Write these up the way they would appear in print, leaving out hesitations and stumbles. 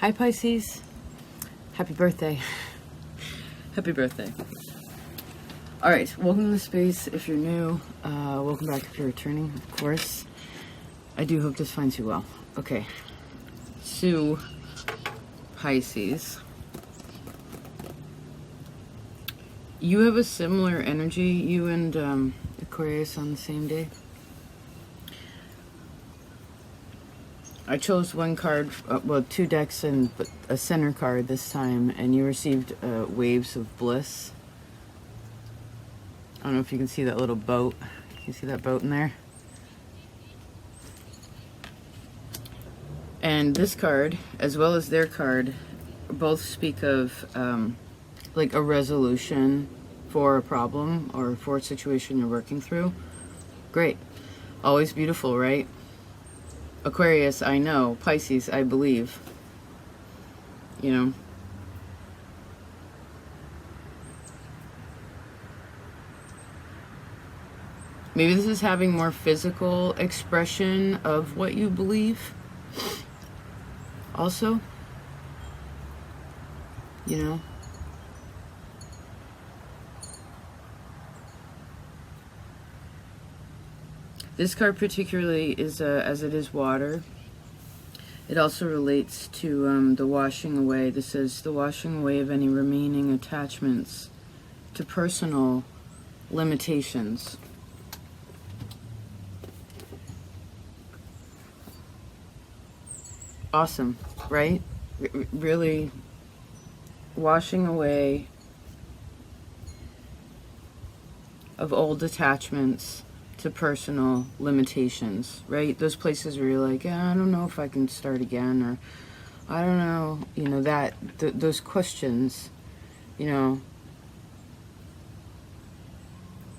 Hi Pisces, happy birthday. Happy birthday. Alright, welcome to the space if you're new. Welcome back if you're returning, of course. I do hope this finds you well. Okay, so Pisces. You have a similar energy, you and Aquarius on the same day. I chose one card, well, two decks and a center card this time, and you received Waves of Bliss. I don't know if you can see that little boat. Can you see that boat in there? And this card, as well as their card, both speak of like a resolution for a problem or for a situation you're working through. Great. Always beautiful, right? Aquarius, I know. Pisces, I believe. You know. Maybe this is having more physical expression of what you believe. Also. You know. This card particularly is, as it is water, it also relates to the washing away. This says the washing away of any remaining attachments to personal limitations. Awesome, right? Really washing away of old attachments to personal limitations, right? Those places where you're like, I don't know if I can start again, or I don't know, you know, that those questions, you know.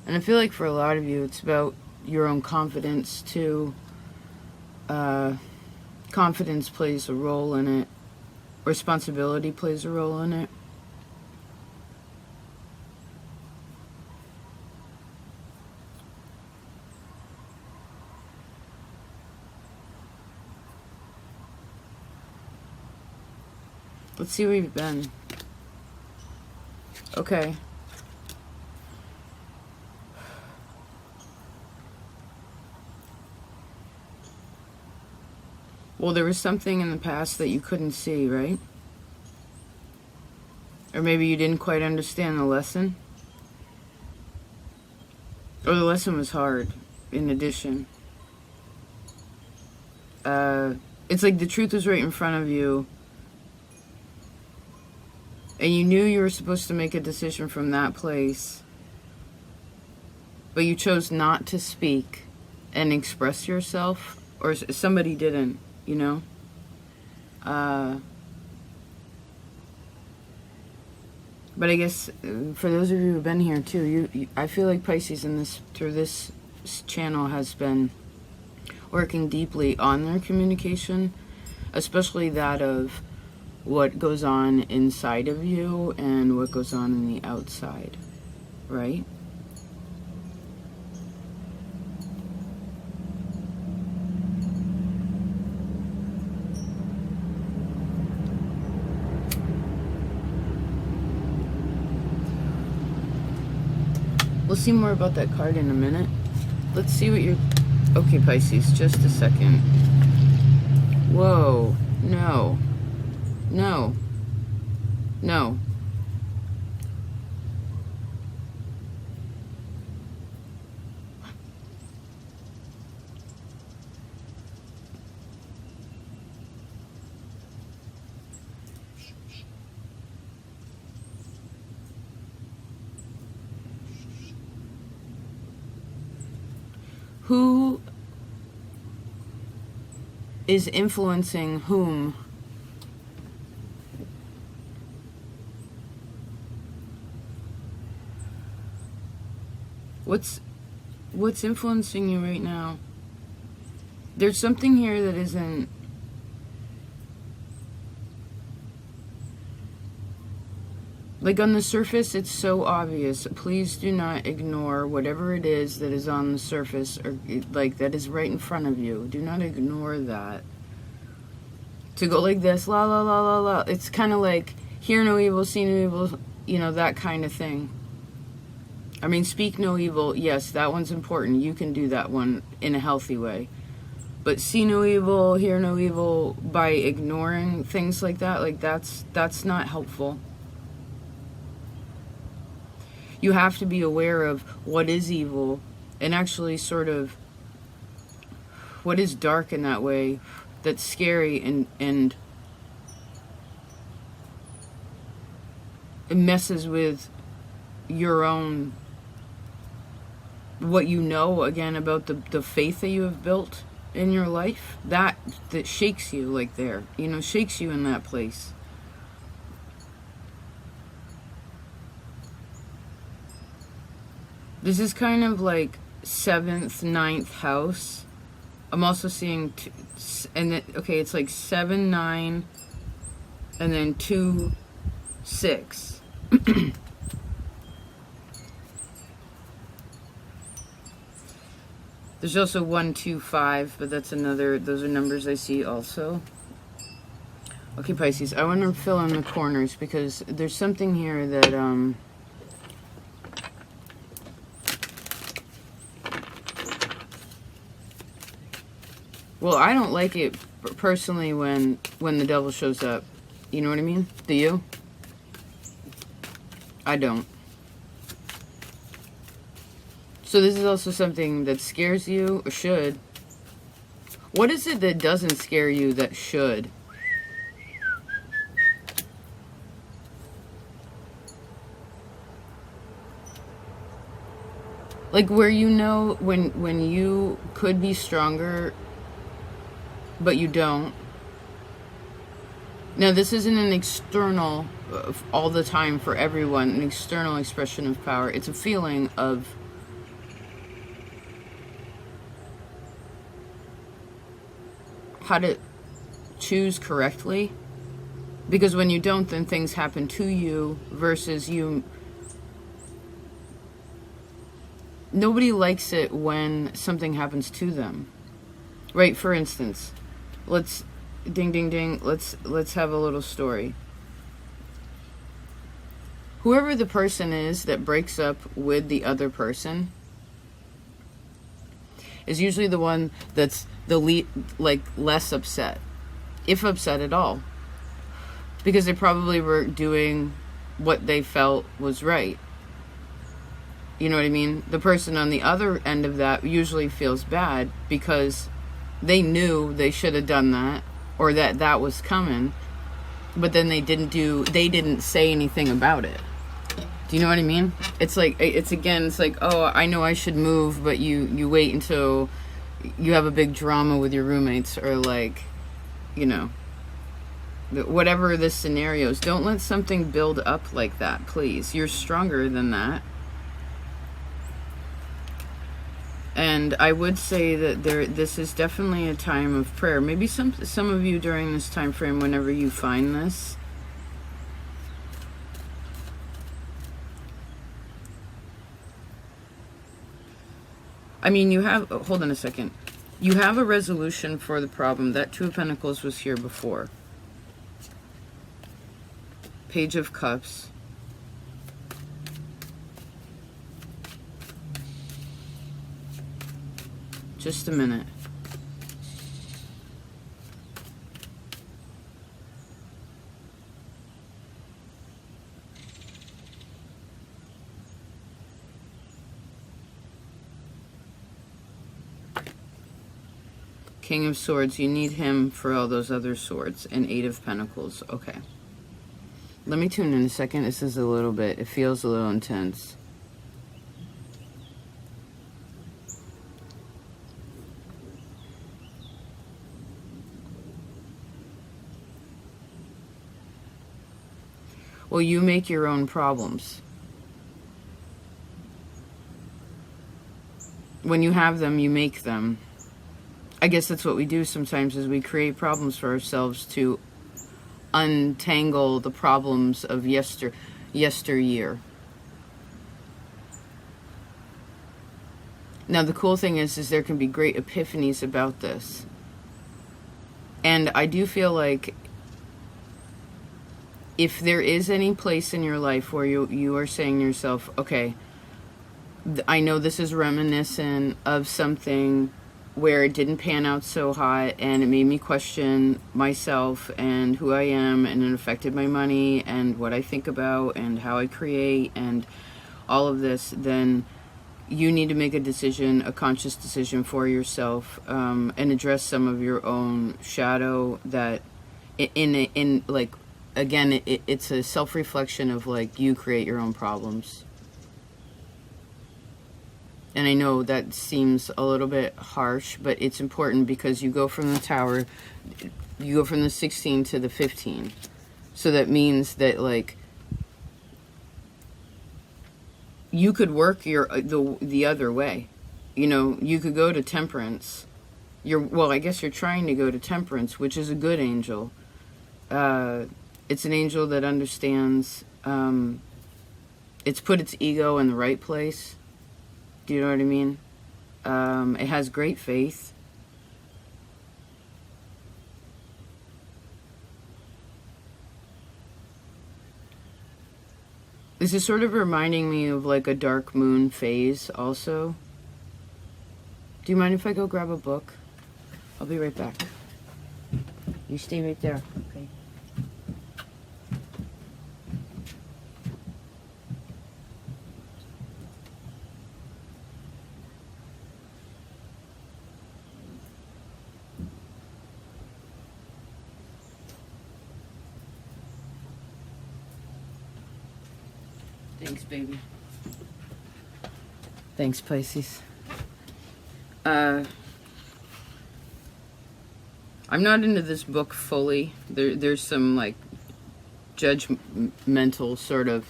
And I feel like for a lot of you, it's about your own confidence too. Confidence plays a role in it. Responsibility plays a role in it. Let's see where you've been. Okay. Well, there was something in the past that you couldn't see, right? Or maybe you didn't quite understand the lesson. Or the lesson was hard, in addition. It's like the truth was right in front of you. And you knew you were supposed to make a decision from that place. But you chose not to speak and express yourself. Or somebody didn't, you know? But I guess for those of you who've been here too, I feel like Pisces in this, through this channel, has been working deeply on their communication. Especially that of what goes on inside of you and what goes on in the outside, right? We'll see more about that card in a minute. Let's see what you're... Okay, Pisces, just a second. Whoa, no. No. No. Who is influencing whom? What's influencing you right now? There's something here that isn't... Like on the surface, it's so obvious. Please do not ignore whatever it is that is on the surface, or like that is right in front of you. Do not ignore that. to go like this, la la la la la. It's kind of like hear no evil, see no evil, you know, that kind of thing. I mean, speak no evil, yes, that one's important. You can do that one in a healthy way. But see no evil, hear no evil by ignoring things like that, like that's not helpful. You have to be aware of what is evil and actually sort of what is dark in that way, that's scary, and it messes with your own, what you know, again, about the faith that you have built in your life, that shakes you, like there, you know, shakes you in that place. This is kind of like 7th, 9th house. I'm also seeing and then, okay, it's like 7, 9, and then 2, 6. There's also 1, 2, 5, but that's another, those are numbers I see also. Okay, Pisces, I want to fill in the corners because there's something here that, well, I don't like it personally when the devil shows up. You know what I mean? Do you? I don't. So this is also something that scares you, or should. What is it that doesn't scare you that should? Like where you know when you could be stronger, but you don't. Now, this isn't an external, all the time for everyone, an external expression of power. It's a feeling of how to choose correctly. Because when you don't, then things happen to you versus you. Nobody likes it when something happens to them. Right, for instance, let's ding ding ding, let's have a little story. Whoever the person is that breaks up with the other person is usually the one that's less upset, if upset at all, because they probably were doing what they felt was right. You know what I mean? The person on the other end of that usually feels bad because they knew they should have done that, or that was coming, but then they didn't say anything about it. Do you know what I mean? It's like, it's like, oh, I know I should move, but you wait until you have a big drama with your roommates, or like, you know, whatever the scenarios. Don't let something build up like that, please. You're stronger than that. And I would say that this is definitely a time of prayer. Maybe some of you during this time frame, whenever you find this, I mean, you have, hold on a second. You have a resolution for the problem. That Two of Pentacles was here before. Page of Cups. Just a minute. King of Swords, you need him for all those other swords. And Eight of Pentacles. Okay. Let me tune in a second. This is a little bit, it feels a little intense. Well, you make your own problems. When you have them, you make them. I guess that's what we do sometimes, is we create problems for ourselves to untangle the problems of yesteryear. Now, the cool thing is there can be great epiphanies about this. And I do feel like if there is any place in your life where you are saying to yourself, okay, I know this is reminiscent of something where it didn't pan out so hot and it made me question myself and who I am, and it affected my money and what I think about and how I create and all of this, then you need to make a decision, a conscious decision for yourself, and address some of your own shadow that in like, again, it's a self-reflection of like, you create your own problems. And I know that seems a little bit harsh, but it's important because you go from the Tower, you go from the 16 to the 15. So that means that, like, you could work the other way. You know, you could go to Temperance. Well, I guess you're trying to go to Temperance, which is a good angel. It's an angel that understands, it's put its ego in the right place. Do you know what I mean? It has great faith. This is sort of reminding me of like a dark moon phase also. Do you mind if I go grab a book? I'll be right back. You stay right there, okay? Thanks, baby. Thanks, Pisces. I'm not into this book fully. There's some, like, judgmental sort of...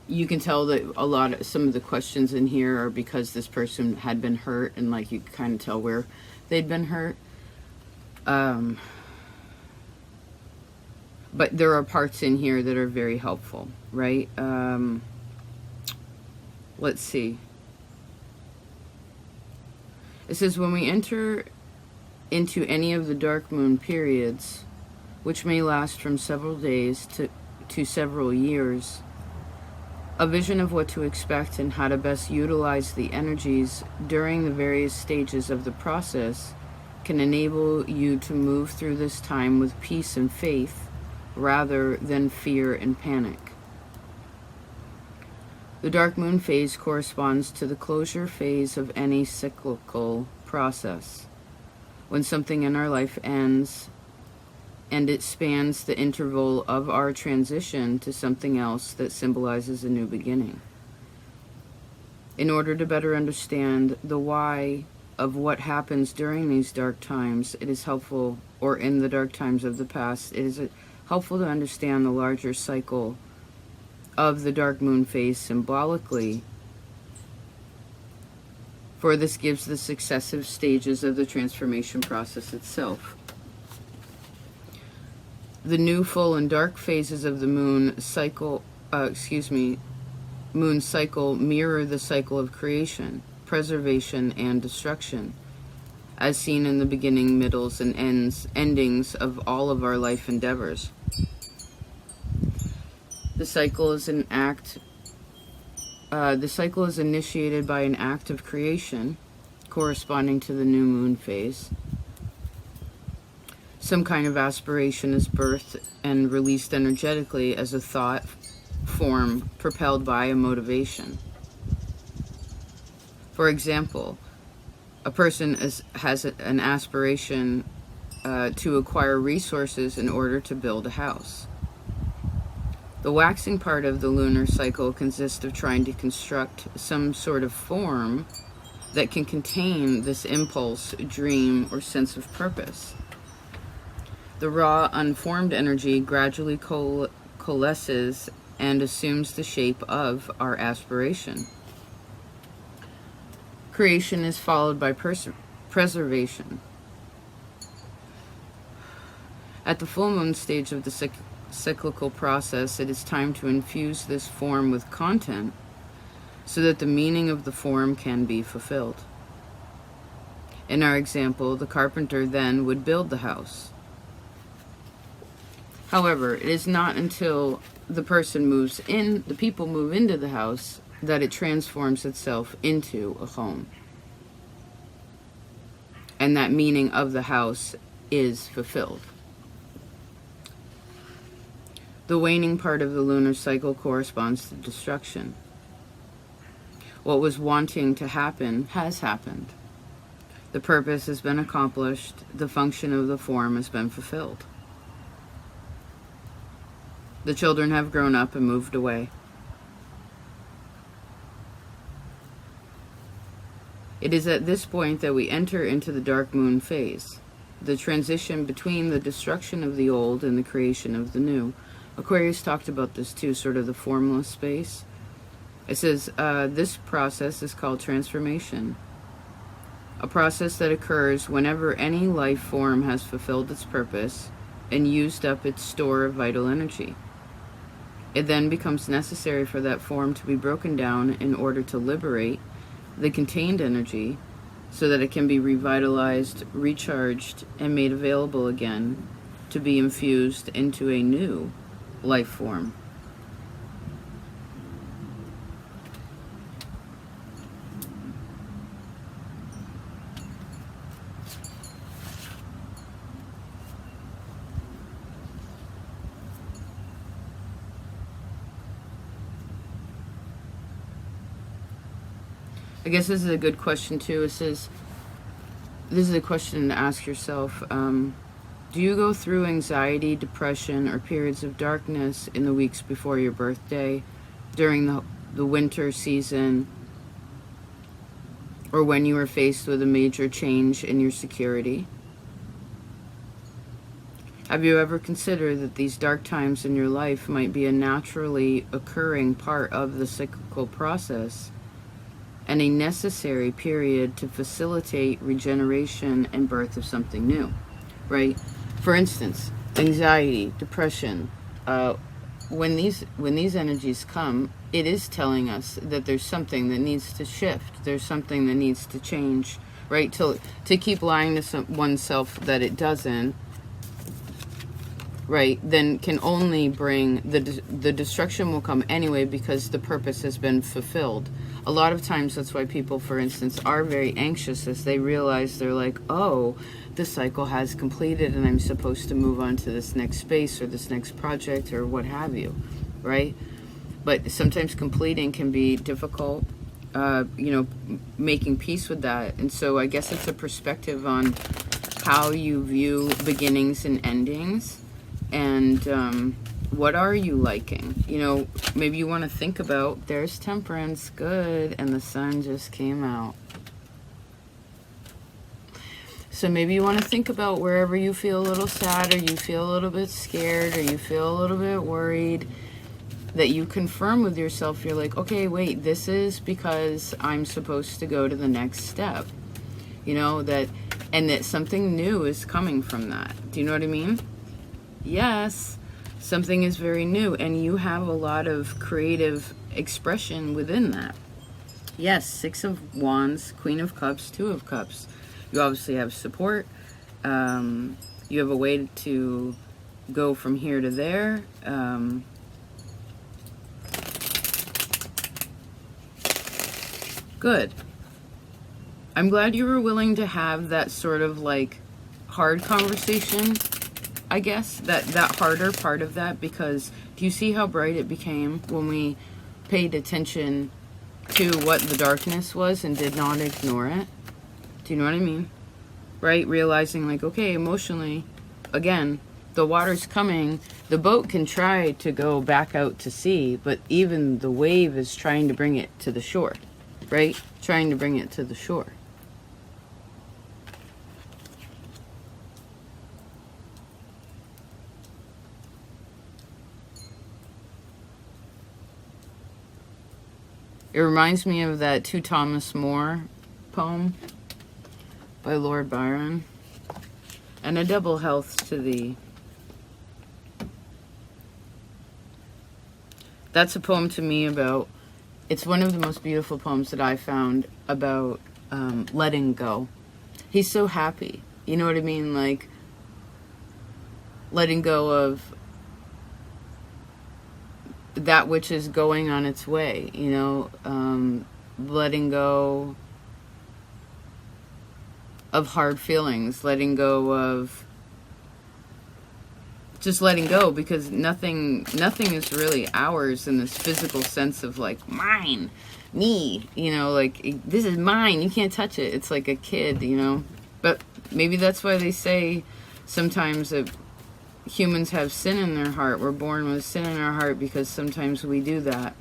You can tell that some of the questions in here are because this person had been hurt, and, like, you can kind of tell where they'd been hurt. But there are parts in here that are very helpful, right? Let's see. It says, when we enter into any of the dark moon periods, which may last from several days to several years, a vision of what to expect and how to best utilize the energies during the various stages of the process can enable you to move through this time with peace and faith, rather than fear and panic. The dark moon phase corresponds to the closure phase of any cyclical process, when something in our life ends, and it spans the interval of our transition to something else that symbolizes a new beginning. In order to better understand the why of what happens during these dark times, it is helpful, or in the dark times of the past, it is helpful to understand the larger cycle of the dark moon phase symbolically, for this gives the successive stages of the transformation process itself. The new, full, and dark phases of the moon cycle mirror the cycle of creation, preservation, and destruction, as seen in the beginning, middles, and endings of all of our life endeavors. The cycle is initiated by an act of creation, corresponding to the new moon phase. Some kind of aspiration is birthed and released energetically as a thought form propelled by a motivation. For example, a person has an aspiration to acquire resources in order to build a house. The waxing part of the lunar cycle consists of trying to construct some sort of form that can contain this impulse, dream, or sense of purpose. The raw, unformed energy gradually coalesces and assumes the shape of our aspiration. Creation is followed by preservation. At the full moon stage of the cyclical process, it is time to infuse this form with content so that the meaning of the form can be fulfilled. In our example, the carpenter then would build the house. However, it is not until the people move into the house, that it transforms itself into a home. And that meaning of the house is fulfilled. The waning part of the lunar cycle corresponds to destruction. What was wanting to happen has happened. The purpose has been accomplished. The function of the form has been fulfilled. The children have grown up and moved away. It is at this point that we enter into the dark moon phase, the transition between the destruction of the old and the creation of the new. Aquarius talked about this too, sort of the formless space. It says, this process is called transformation, a process that occurs whenever any life form has fulfilled its purpose and used up its store of vital energy. It then becomes necessary for that form to be broken down in order to liberate the contained energy so that it can be revitalized, recharged, and made available again to be infused into a new life form. I guess this is a good question too. It says, this is a question to ask yourself. Do you go through anxiety, depression, or periods of darkness in the weeks before your birthday, during the winter season, or when you are faced with a major change in your security? Have you ever considered that these dark times in your life might be a naturally occurring part of the cyclical process and a necessary period to facilitate regeneration and birth of something new, right? For instance, anxiety, depression, when these energies come, it is telling us that there's something that needs to shift. There's something that needs to change, right? To keep lying to oneself that it doesn't, right, then can only bring the destruction will come anyway, because the purpose has been fulfilled. A lot of times that's why people, for instance, are very anxious as they realize they're like, oh, the cycle has completed and I'm supposed to move on to this next space or this next project or what have you, right? But sometimes completing can be difficult, making peace with that. And so I guess it's a perspective on how you view beginnings and endings. And what are you liking? Maybe you want to think about, there's Temperance, good, and the sun just came out. So maybe you want to think about wherever you feel a little sad, or you feel a little bit scared, or you feel a little bit worried, that you confirm with yourself, you're like, okay, wait, this is because I'm supposed to go to the next step. And that something new is coming from that. Do you know what I mean? Yes, something is very new, and you have a lot of creative expression within that. Yes, 6 of Wands, Queen of Cups, 2 of Cups. You obviously have support. You have a way to go from here to there. Good. I'm glad you were willing to have that sort of like hard conversation, I guess, that harder part of that, because do you see how bright it became when we paid attention to what the darkness was and did not ignore it? Do you know what I mean? Right? Realizing like, okay, emotionally, again, the water's coming. The boat can try to go back out to sea, but even the wave is trying to bring it to the shore, right? Trying to bring it to the shore. It reminds me of that To Thomas More poem by Lord Byron. And a double health to thee. That's a poem to me about, it's one of the most beautiful poems that I found about letting go. He's so happy. You know what I mean? Like, letting go of that which is going on its way, you know, letting go of hard feelings, letting go of just letting go, because nothing is really ours in this physical sense of like mine, me, you know, like this is mine, you can't touch it. It's like a kid, you know. But maybe that's why they say sometimes that humans have sin in their heart. We're born with sin in our heart because sometimes we do that,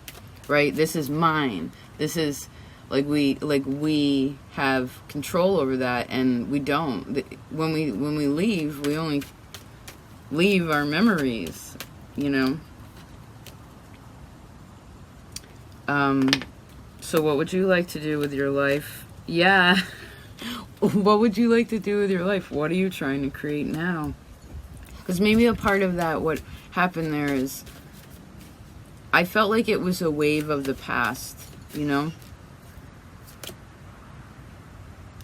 right? This is mine. This is like we have control over that, and we don't. When we leave, we only leave our memories, you know. So what would you like to do with your life? Yeah. What would you like to do with your life? What are you trying to create now? Because maybe a part of that, what happened there is, I felt like it was a wave of the past, you know?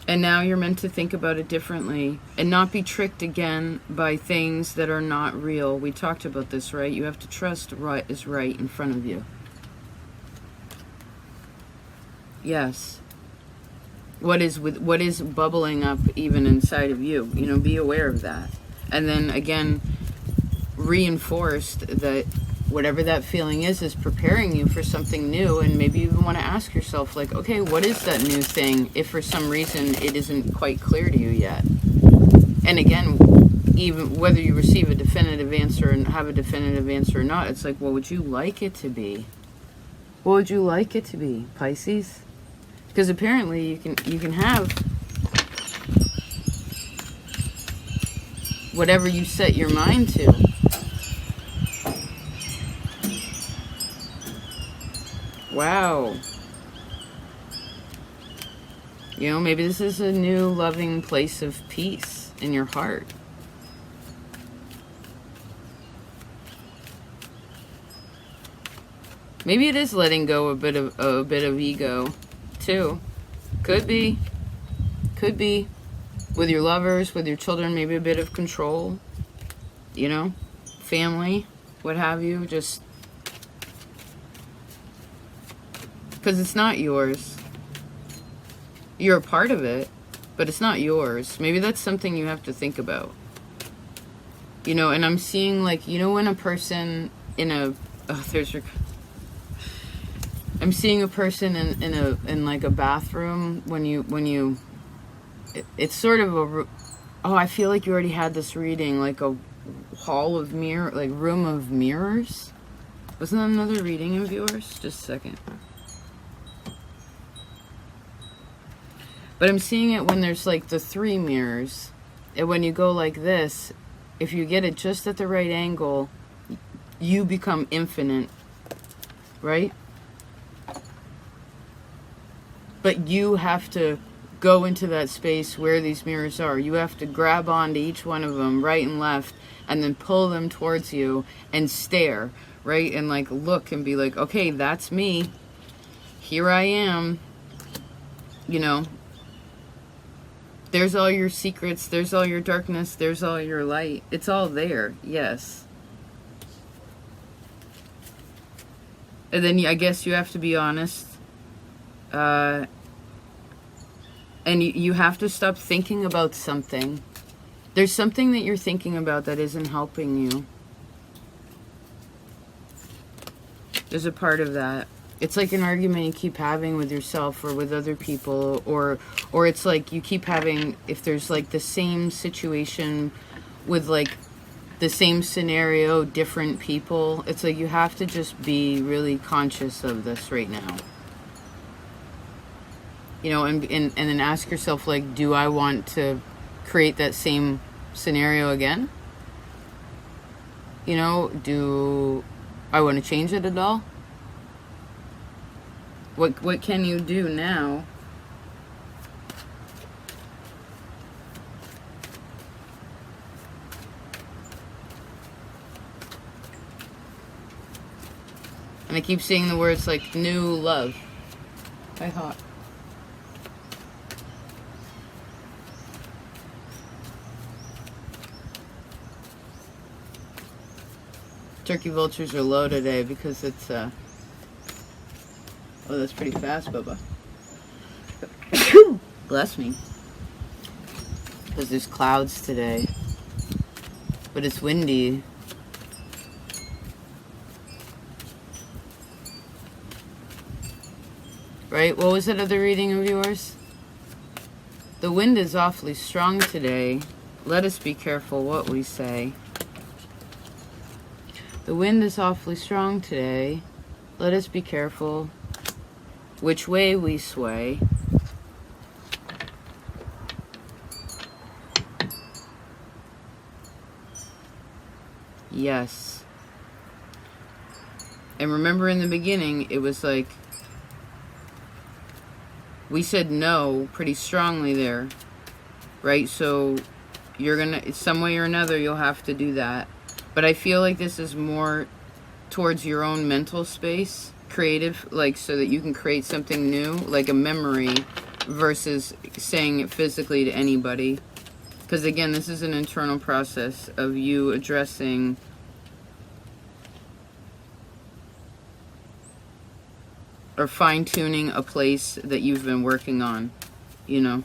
And now you're meant to think about it differently and not be tricked again by things that are not real. We talked about this, right? You have to trust what is right in front of you. Yes. What is bubbling up even inside of you? You know, be aware of that. And then again, reinforced that whatever that feeling is preparing you for something new. And maybe you even want to ask yourself, like, okay, what is that new thing if for some reason it isn't quite clear to you yet? And again, even whether you receive a definitive answer and have a definitive answer or not, it's like, what would you like it to be? What would you like it to be, Pisces? Because apparently you can have whatever you set your mind to. Wow. You know, maybe this is a new loving place of peace in your heart. Maybe it is letting go a bit of ego, too. Could be. Could be. With your lovers, with your children, maybe a bit of control. You know? Family, what have you. Just because it's not yours. You're a part of it, but it's not yours. Maybe that's something you have to think about. You know, and I'm seeing, like, you know, when a person in a... Oh, there's your... I'm seeing a person in like a bathroom when you it's sort of a... Oh, I feel like you already had this reading, like a hall of mirror, like room of mirrors. Wasn't that another reading of yours? Just a second. But I'm seeing it when there's like the 3 mirrors. And when you go like this, if you get it just at the right angle, you become infinite. Right? But you have to go into that space where these mirrors are. You have to grab onto each one of them, right and left, and then pull them towards you and stare, right? And like look and be like, okay, that's me. Here I am. You know, there's all your secrets, there's all your darkness, there's all your light. It's all there, yes. And then I guess you have to be honest. And you have to stop thinking about something. There's something that you're thinking about that isn't helping you. There's a part of that. It's like an argument you keep having with yourself or with other people, or it's like you keep having, if there's like the same situation with like the same scenario, different people, it's like you have to just be really conscious of this right now. You know, and then ask yourself, like, do I want to create that same scenario again? You know, do I want to change it at all? What can you do now? And I keep seeing the words like new love. Hi, Hot. Turkey vultures are low today because it's, oh, that's pretty fast, Bubba. Bless me. Because there's clouds today. But it's windy. Right? What was that other reading of yours? The wind is awfully strong today. Let us be careful what we say. The wind is awfully strong today. Let us be careful which way we sway. Yes. And remember in the beginning, it was like, we said no pretty strongly there, right? So you're gonna, some way or another, you'll have to do that. But I feel like this is more towards your own mental space, creative, like so that you can create something new, like a memory, versus saying it physically to anybody. Because again, this is an internal process of you addressing or fine-tuning a place that you've been working on, you know.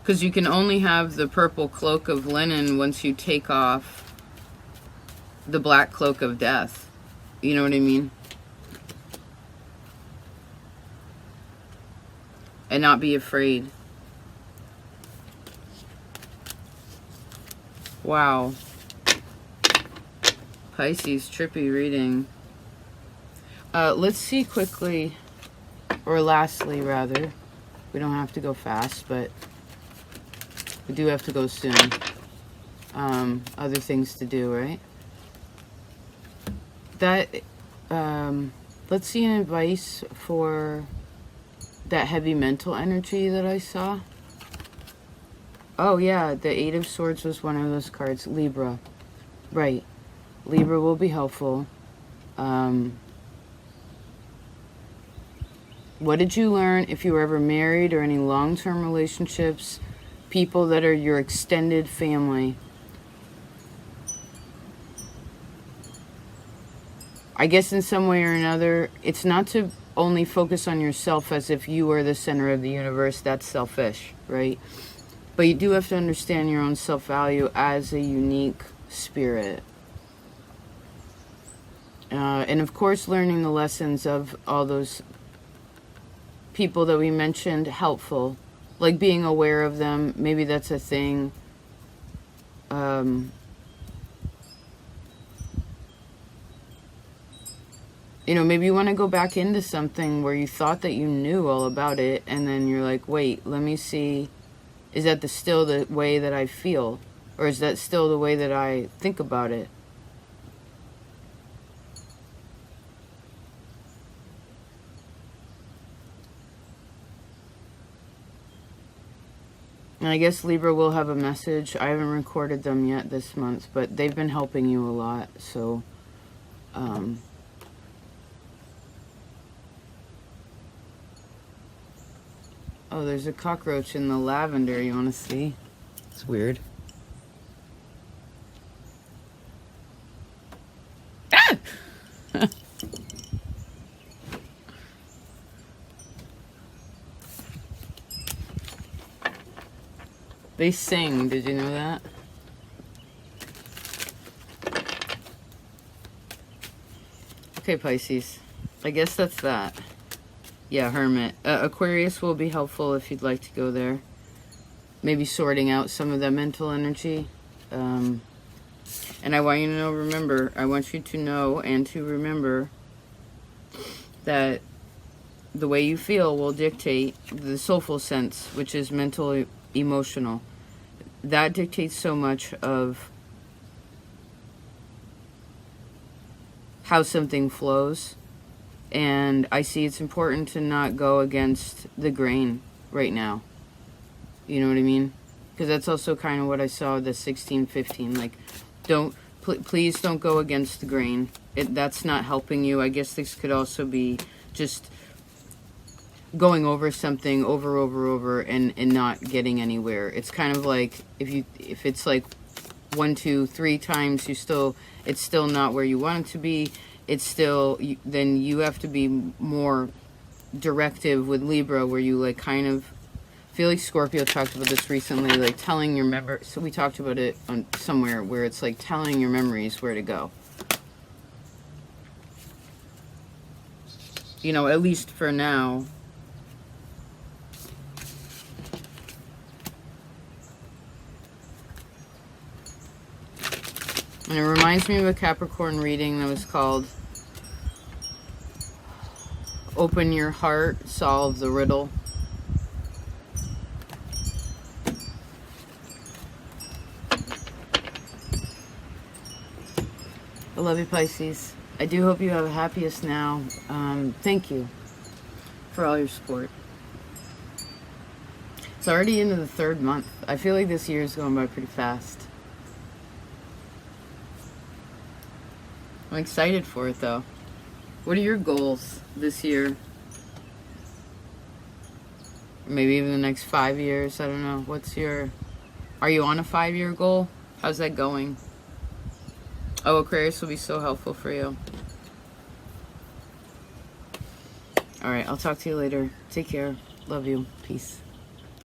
Because you can only have the purple cloak of linen once you take off the black cloak of death. You know what I mean? And not be afraid. Wow. Pisces, trippy reading. Let's see quickly, or lastly rather, we don't have to go fast, but we do have to go soon. Other things to do, right? That, let's see an advice for that heavy mental energy that I saw. Oh yeah, the Eight of Swords was one of those cards. Libra. Right. Libra will be helpful. What did you learn if you were ever married or any long-term relationships? People that are your extended family. I guess in some way or another, it's not to only focus on yourself as if you are the center of the universe. That's selfish, right? But you do have to understand your own self-value as a unique spirit. And of course, learning the lessons of all those people that we mentioned, helpful. Like being aware of them. Maybe that's a thing. You know, maybe you want to go back into something where you thought that you knew all about it, and then you're like, wait, let me see. Is that still the way that I feel? Or is that still the way that I think about it? And I guess Libra will have a message. I haven't recorded them yet this month, but they've been helping you a lot. So, oh, there's a cockroach in the lavender. You want to see? It's weird. Ah! They sing, did you know that? Okay, Pisces. I guess that's that. Yeah, Hermit. Aquarius will be helpful if you'd like to go there. Maybe sorting out some of that mental energy. And I want you to know, remember, I want you to know and to remember that the way you feel will dictate the soulful sense, which is mental, emotional. That dictates so much of how something flows. And I see it's important to not go against the grain right now. You know what I mean? Because that's also kind of what I saw with the 1615. Like, please don't go against the grain. That's not helping you. I guess this could also be just going over something over and not getting anywhere. It's kind of like if it's like 1, 2, 3 times, it's still not where you want it to be. It's still, then you have to be more directive with Libra, where you like kind of feel like Scorpio talked about this recently, like telling your members. So we talked about it on somewhere where it's like telling your memories where to go. You know, at least for now. And it reminds me of a Capricorn reading that was called Open Your Heart, Solve the Riddle. I love you, Pisces. I do hope you have a happiest now. Thank you for all your support. It's already into the 3rd month. I feel like this year is going by pretty fast. I'm excited for it, though. What are your goals this year? Maybe even the next 5 years? I don't know. Are you on a 5-year goal? How's that going? Oh, Aquarius will be so helpful for you. Alright, I'll talk to you later. Take care. Love you. Peace.